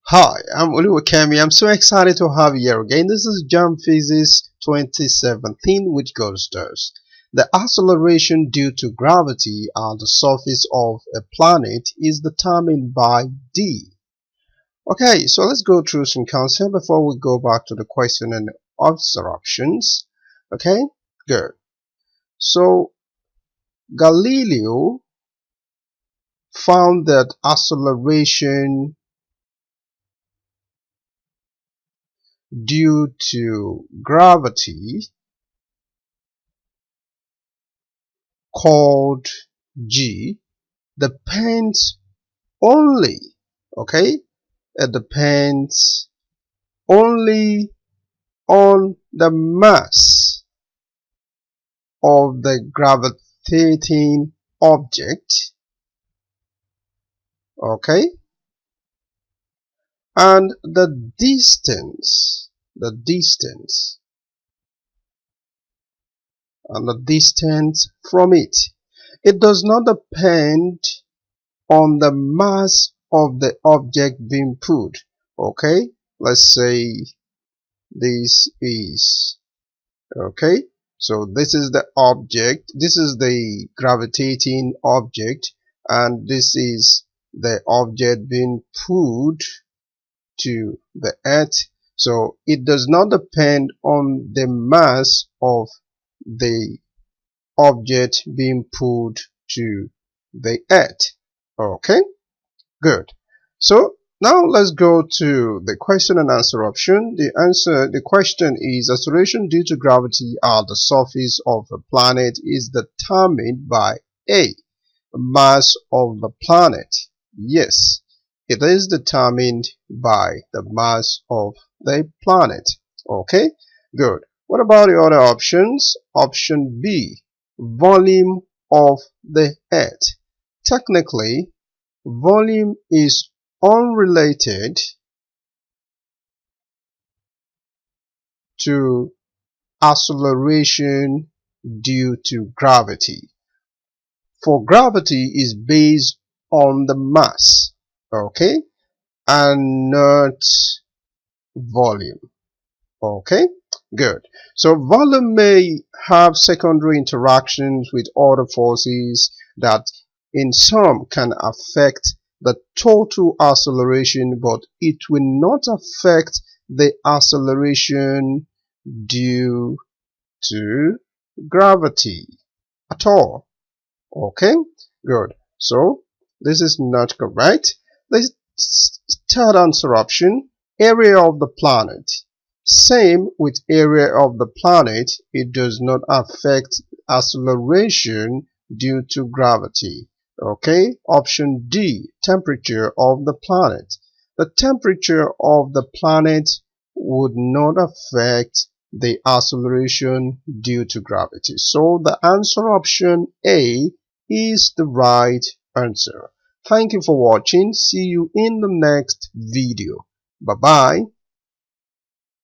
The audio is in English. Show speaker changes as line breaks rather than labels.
Hi, I'm Oluwakemi. I'm so excited to have you here again. This is JAMB Physics 2017, which goes thus. The acceleration due to gravity on the surface of a planet is determined by D. Okay, so let's go through some concepts before we go back to the question and answer options. Okay, good. So Galileo found that acceleration due to gravity, called G, depends only, okay, it depends only on the mass of the gravitating object, okay, and the distance from it. It does not depend on the mass of the object being put. Okay, let's say this is, okay, so this is the object, this is the gravitating object, and this is the object being put to the earth. So it does not depend on the mass of the object being put to the earth. Okay, good. So now let's go to the question and answer option. The question is: acceleration due to gravity at the surface of a planet is determined by A, mass of the planet. Yes, it is determined by the mass of the planet. Okay, good. What about the other options? Option B, volume of the earth. Technically, volume is unrelated to acceleration due to gravity. For gravity is based on the mass, okay, and not volume. Okay, good. So volume may have secondary interactions with other forces that in some can affect the total acceleration, but it will not affect the acceleration due to gravity at all. Okay, good. So this is not correct. The third answer option, area of the planet. Same with area of the planet, it does not affect acceleration due to gravity. Okay, option D, temperature of the planet. The temperature of the planet would not affect the acceleration due to gravity. So the answer option A is the right answer. Thank you for watching. See you in the next video. Bye bye.